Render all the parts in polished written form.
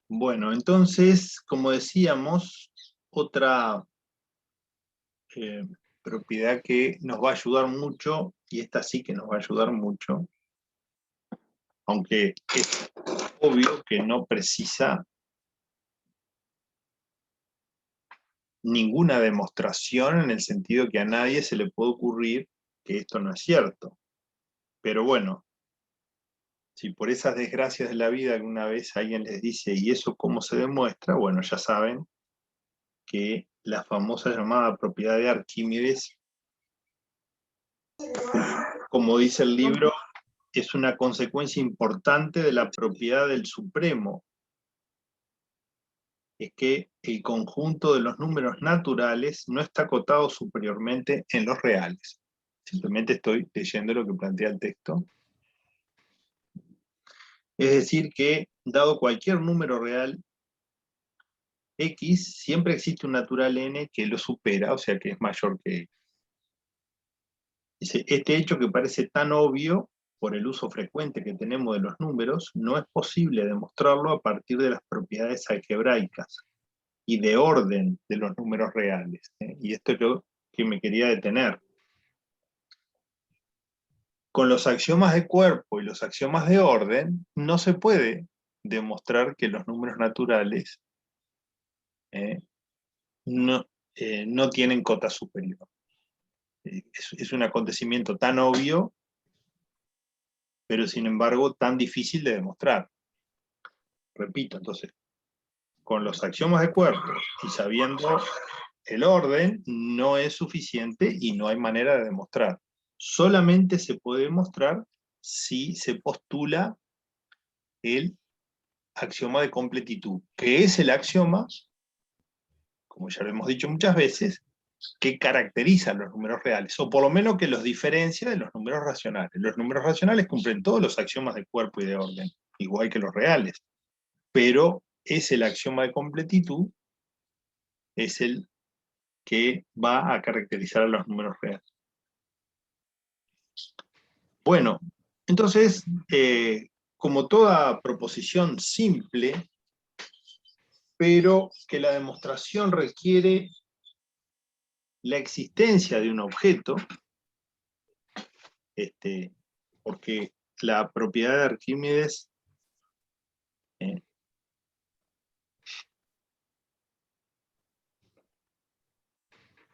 Bueno, entonces, como decíamos, otra eh, propiedad que nos va a ayudar mucho, y esta sí que nos va a ayudar mucho, aunque es obvio que no precisa ninguna demostración en el sentido que a nadie se le puede ocurrir que esto no es cierto. Pero bueno, si por esas desgracias de la vida alguna vez alguien les dice, ¿y eso cómo se demuestra? Bueno, ya saben que la famosa llamada propiedad de Arquímedes, como dice el libro, es una consecuencia importante de la propiedad del Supremo, es que el conjunto de los números naturales no está acotado superiormente en los reales. Simplemente estoy leyendo lo que plantea el texto. Es decir, que dado cualquier número real, X, siempre existe un natural n que lo supera, o sea que es mayor que X. Dice, este hecho que parece tan obvio por el uso frecuente que tenemos de los números, no es posible demostrarlo a partir de las propiedades algebraicas y de orden de los números reales. Y esto es lo que me quería detener. Con los axiomas de cuerpo y los axiomas de orden, no se puede demostrar que los números naturales eh, no, no tienen cota superior. Es un acontecimiento tan obvio, pero sin embargo tan difícil de demostrar. Repito, entonces, con los axiomas de cuerpo y sabiendo el orden, no es suficiente y no hay manera de demostrar. Solamente se puede demostrar si se postula el axioma de completitud, que es el axioma, como ya lo hemos dicho muchas veces, que caracteriza los números reales, o por lo menos que los diferencia de los números racionales. Los números racionales cumplen todos los axiomas de cuerpo y de orden, igual que los reales, pero es el axioma de completitud, es el que va a caracterizar a los números reales. Bueno, entonces, como toda proposición simple, pero que la demostración requiere la existencia de un objeto, porque la propiedad de Arquímedes eh,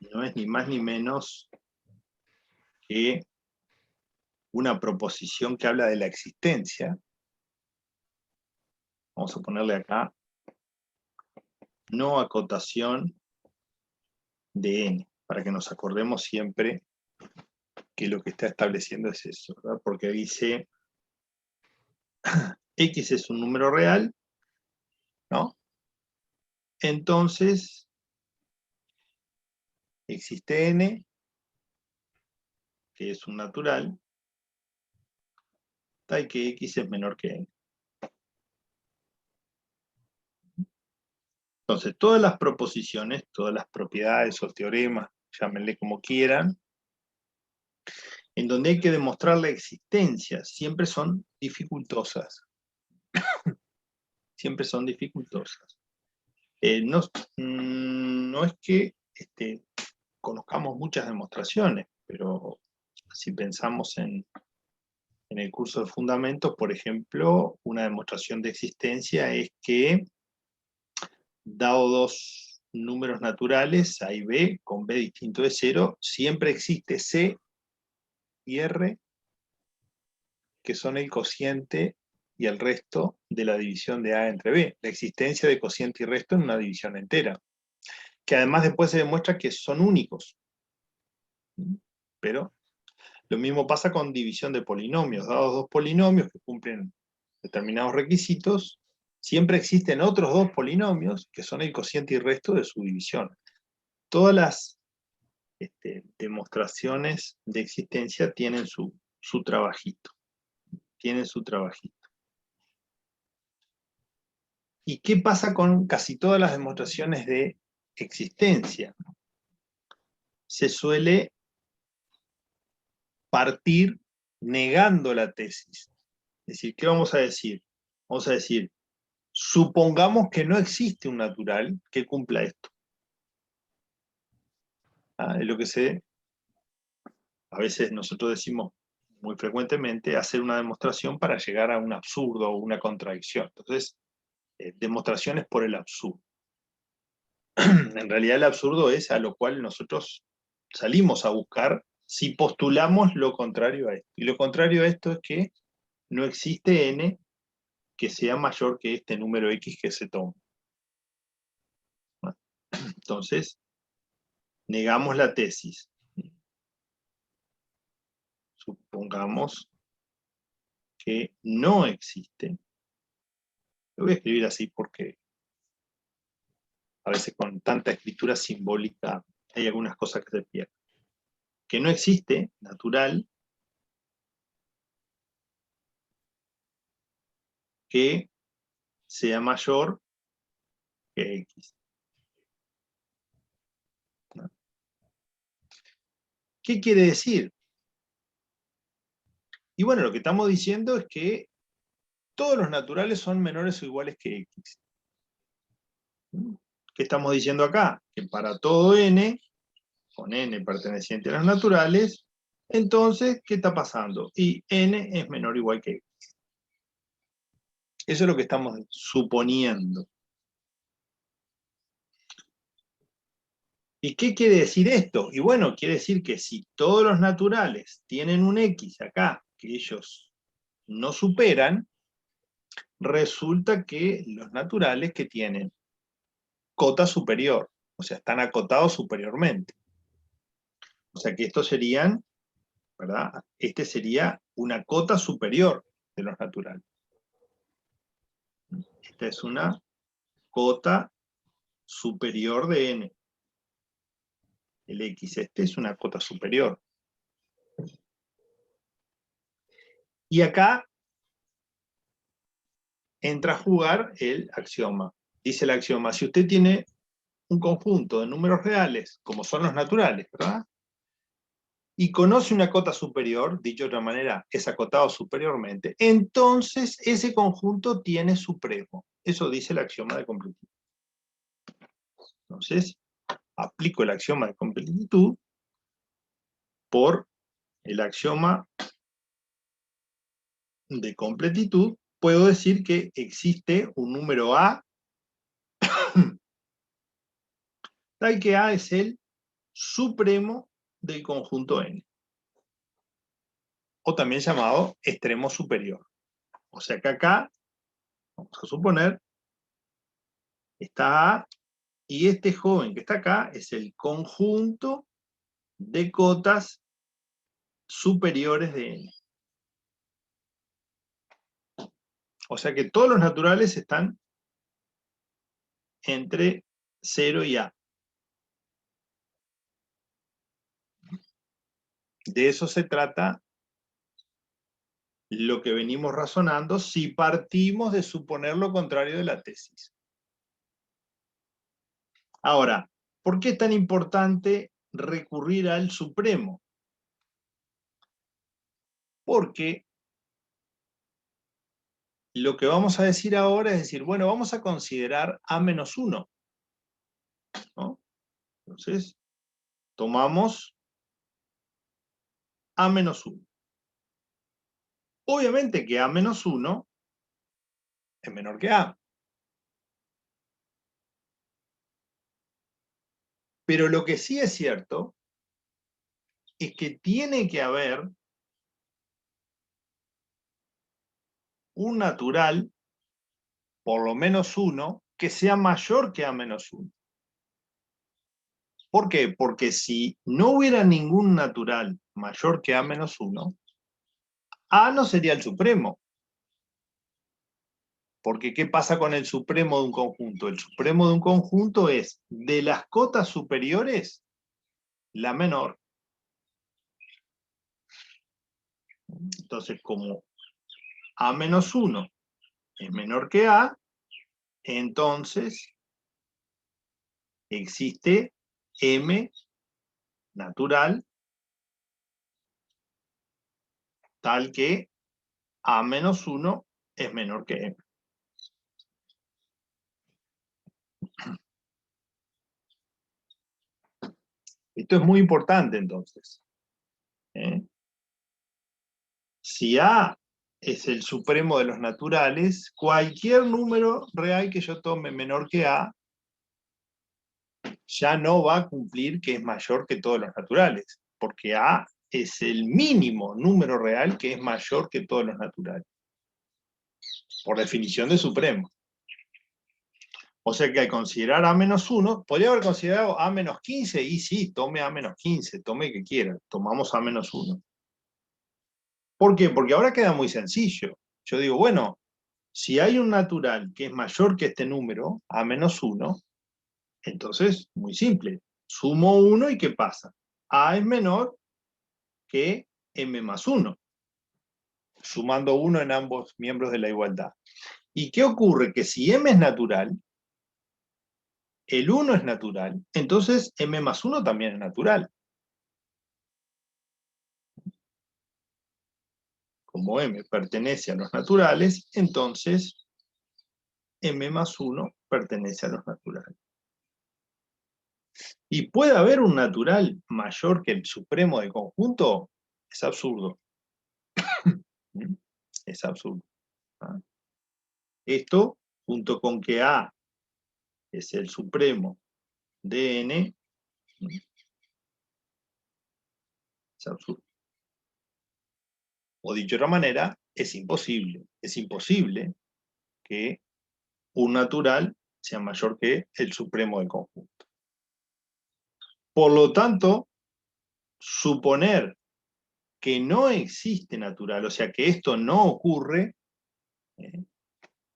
no es ni más ni menos que una proposición que habla de la existencia. Vamos a ponerle acá, no acotación de n, para que nos acordemos siempre que lo que está estableciendo es eso, ¿verdad? Porque dice, X es un número real, ¿no? Entonces, existe n, que es un natural, tal que X es menor que n. Entonces, todas las proposiciones, todas las propiedades o teoremas, llámenle como quieran, en donde hay que demostrar la existencia, siempre son dificultosas. Siempre son dificultosas. No es que conozcamos muchas demostraciones, pero si pensamos en el curso de fundamentos, por ejemplo, una demostración de existencia es que, dado dos números naturales, A y B, con B distinto de 0, siempre existe C y R, que son el cociente y el resto de la división de A entre B. La existencia de cociente y resto en una división entera, que además después se demuestra que son únicos. Pero lo mismo pasa con división de polinomios. Dados dos polinomios que cumplen determinados requisitos, siempre existen otros dos polinomios que son el cociente y resto de su división. Todas las demostraciones de existencia tienen su trabajito. Tienen su trabajito. ¿Y qué pasa con casi todas las demostraciones de existencia? Se suele partir negando la tesis. Es decir, ¿qué vamos a decir? Vamos a decir, Supongamos que no existe un natural que cumpla esto. Es lo que a veces nosotros decimos muy frecuentemente, hacer una demostración para llegar a un absurdo o una contradicción. Entonces, demostraciones por el absurdo. En realidad el absurdo es a lo cual nosotros salimos a buscar si postulamos lo contrario a esto. Y lo contrario a esto es que no existe n que sea mayor que este número x que se toma. Entonces, negamos la tesis. Supongamos que no existe. Lo voy a escribir así porque a veces con tanta escritura simbólica hay algunas cosas que se pierden. Que no existe natural que sea mayor que x. ¿Qué quiere decir? Y bueno, lo que estamos diciendo es que todos los naturales son menores o iguales que x. ¿Qué estamos diciendo acá? Que para todo n, con n perteneciente a los naturales, entonces, ¿qué está pasando? Y n es menor o igual que x. Eso es lo que estamos suponiendo. ¿Y qué quiere decir esto? Y bueno, quiere decir que si todos los naturales tienen un x acá, que ellos no superan, resulta que los naturales que tienen cota superior, o sea, están acotados superiormente. O sea que estos serían, ¿verdad? Este sería una cota superior de los naturales. Esta es una cota superior de n. El x este es una cota superior. Y acá entra a jugar el axioma. Dice el axioma, si usted tiene un conjunto de números reales, como son los naturales, ¿verdad? Y conoce una cota superior, dicho de otra manera, es acotado superiormente, entonces ese conjunto tiene supremo. Eso dice el axioma de completitud. Entonces, aplico el axioma de completitud por el axioma de completitud. Puedo decir que existe un número A, tal que A es el supremo del conjunto N, o también llamado extremo superior. O sea que acá, vamos a suponer, está A, y este joven que está acá es el conjunto de cotas superiores de N. O sea que todos los naturales están entre 0 y A. De eso se trata lo que venimos razonando si partimos de suponer lo contrario de la tesis. Ahora, ¿por qué es tan importante recurrir al supremo? Porque lo que vamos a decir ahora es decir, bueno, vamos a considerar A-1, ¿no? Entonces, tomamos A-1. Obviamente que A-1 es menor que A. Pero lo que sí es cierto es que tiene que haber un natural, por lo menos uno, que sea mayor que A-1. ¿Por qué? Porque si no hubiera ningún natural mayor que A-1, A no sería el supremo. Porque ¿qué pasa con el supremo de un conjunto? El supremo de un conjunto es, de las cotas superiores, la menor. Entonces, como A-1 es menor que A, entonces existe M natural tal que A-1 es menor que M. Esto es muy importante entonces. ¿Eh? Si A es el supremo de los naturales, cualquier número real que yo tome menor que A, ya no va a cumplir que es mayor que todos los naturales, porque A es el mínimo número real que es mayor que todos los naturales, por definición de supremo. O sea que al considerar A-1, podría haber considerado A-15, y sí, tome A-15, tome el que quiera, tomamos A-1. ¿Por qué? Porque ahora queda muy sencillo. Yo digo, bueno, si hay un natural que es mayor que este número, A-1, entonces, muy simple, sumo 1 y ¿qué pasa? A es menor que M+1, sumando 1 en ambos miembros de la igualdad. ¿Y qué ocurre? Que si M es natural, el 1 es natural, entonces M+1 también es natural. Como M pertenece a los naturales, entonces M+1 pertenece a los naturales. ¿Y puede haber un natural mayor que el supremo del conjunto? Es absurdo. Es absurdo. ¿Ah? Esto, junto con que A es el supremo de N, es absurdo. O dicho de otra manera, es imposible. Es imposible que un natural sea mayor que el supremo del conjunto. Por lo tanto, suponer que no existe natural, o sea, que esto no ocurre,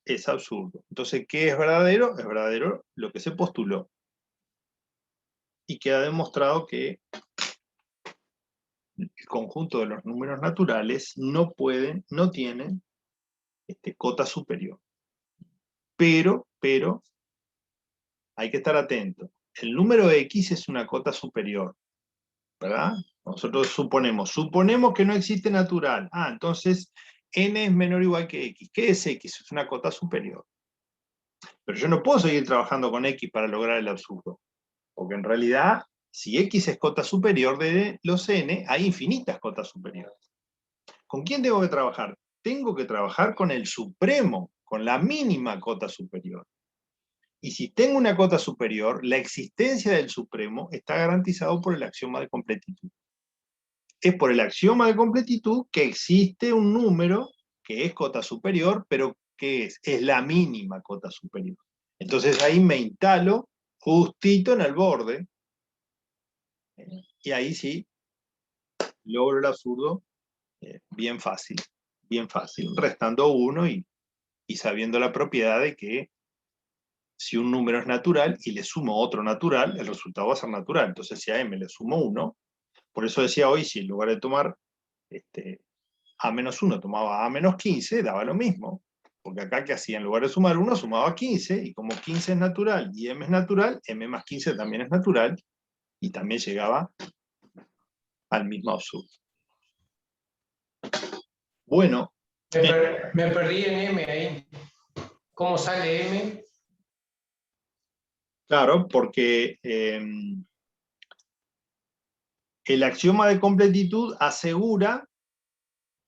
es absurdo. Entonces, ¿qué es verdadero? Es verdadero lo que se postuló. Y queda demostrado que el conjunto de los números naturales no tienen cota superior. Pero, hay que estar atento. El número X es una cota superior, ¿verdad? Nosotros suponemos que no existe natural. Ah, entonces n es menor o igual que x. ¿Qué es x? Es una cota superior. Pero yo no puedo seguir trabajando con x para lograr el absurdo. Porque en realidad, si x es cota superior de los n, hay infinitas cotas superiores. ¿Con quién tengo que trabajar? Tengo que trabajar con el supremo, con la mínima cota superior. Y si tengo una cota superior, la existencia del supremo está garantizado por el axioma de completitud. Es por el axioma de completitud que existe un número que es cota superior, pero ¿qué es? Es la mínima cota superior. Entonces ahí me instalo justito en el borde, y ahí sí logro el absurdo bien fácil, restando 1 y sabiendo la propiedad de que si un número es natural y le sumo otro natural, el resultado va a ser natural. Entonces si a m le sumo 1, por eso decía hoy, si en lugar de tomar A-1 tomaba A-15, daba lo mismo. Porque acá, ¿qué hacía? En lugar de sumar 1, sumaba 15, y como 15 es natural y m es natural, m más 15 también es natural, y también llegaba al mismo absurdo. Bueno. Me perdí en M ahí. ¿Cómo sale M? Claro, porque el axioma de completitud asegura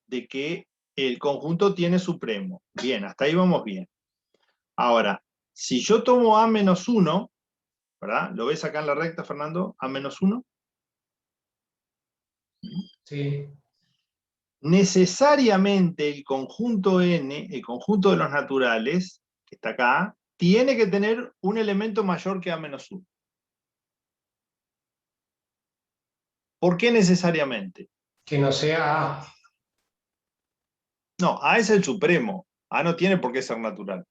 de que el conjunto tiene supremo. Bien, hasta ahí vamos bien. Ahora, si yo tomo A-1, ¿verdad? ¿Lo ves acá en la recta, Fernando? A-1. Sí. Necesariamente el conjunto N, el conjunto de los naturales, que está acá, tiene que tener un elemento mayor que A-1. ¿Por qué necesariamente? Que no sea A. No, A es el supremo. A no tiene por qué ser natural.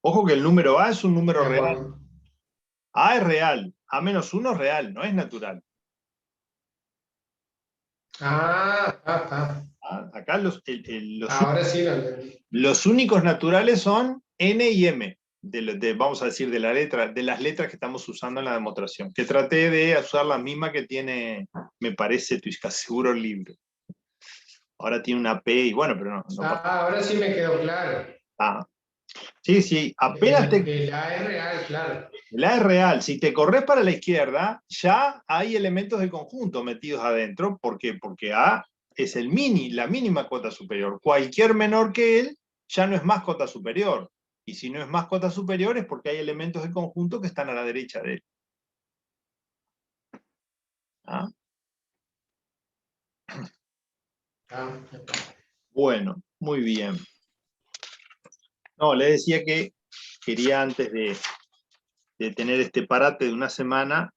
Ojo que el número A es un número real. A es real. A-1 es real, no es natural. Acá Ahora sí lo entendí. los únicos naturales son N y M, vamos a decir, de las letras que estamos usando en la demostración, que traté de usar la misma que tiene, me parece, estoy casi seguro, el libro. Ahora tiene una P y bueno, pero no pasa. Ahora sí me quedó claro. Sí, sí, apenas te... El A es real, claro. La es real. Si te corres para la izquierda, ya hay elementos de conjunto metidos adentro. ¿Por qué? Porque A es la mínima cota superior. Cualquier menor que él ya no es más cota superior. Y si no es más cota superior es porque hay elementos de conjunto que están a la derecha de él. ¿Ah? Ah, Bueno, muy bien. No, le decía que quería antes de tener este parate de una semana,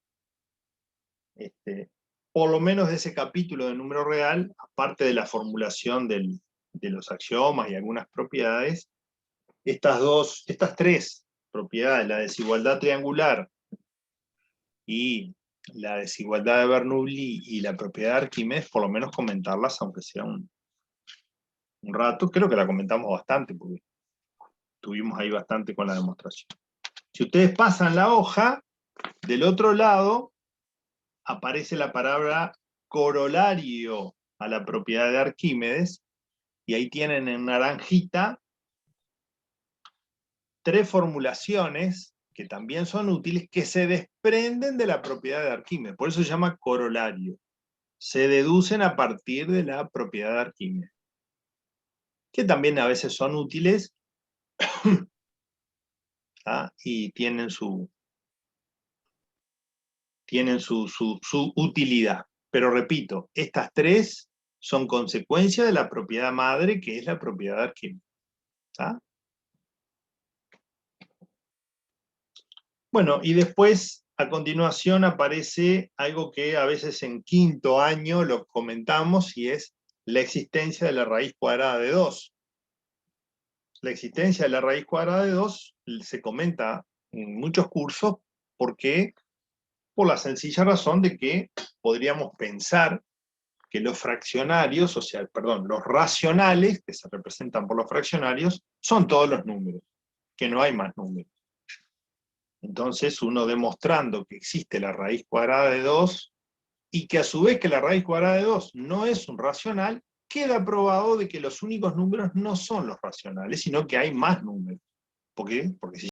por lo menos de ese capítulo de número real, aparte de la formulación de los axiomas y algunas propiedades, estas tres propiedades, la desigualdad triangular y la desigualdad de Bernoulli y la propiedad de Arquímedes, por lo menos comentarlas, aunque sea un rato. Creo que la comentamos bastante, porque tuvimos ahí bastante con la demostración. Si ustedes pasan la hoja, del otro lado aparece la palabra corolario a la propiedad de Arquímedes, y ahí tienen en naranjita tres formulaciones que también son útiles, que se desprenden de la propiedad de Arquímedes. Por eso se llama corolario. Se deducen a partir de la propiedad de Arquímedes, que también a veces son útiles y tienen su utilidad. Pero repito, estas tres son consecuencia de la propiedad madre, que es la propiedad de Arquímedes. ¿Ah? Bueno, y después, a continuación, aparece algo que a veces en quinto año lo comentamos, y es la existencia de la raíz cuadrada de 2. La existencia de la raíz cuadrada de 2 se comenta en muchos cursos. ¿Por qué? Por la sencilla razón de que podríamos pensar que los fraccionarios, o sea, perdón, los racionales, que se representan por los fraccionarios, son todos los números, que no hay más números. Entonces, uno demostrando que existe la raíz cuadrada de 2 y que a su vez que la raíz cuadrada de 2 no es un racional, queda probado de que los únicos números no son los racionales, sino que hay más números. ¿Por qué? Porque si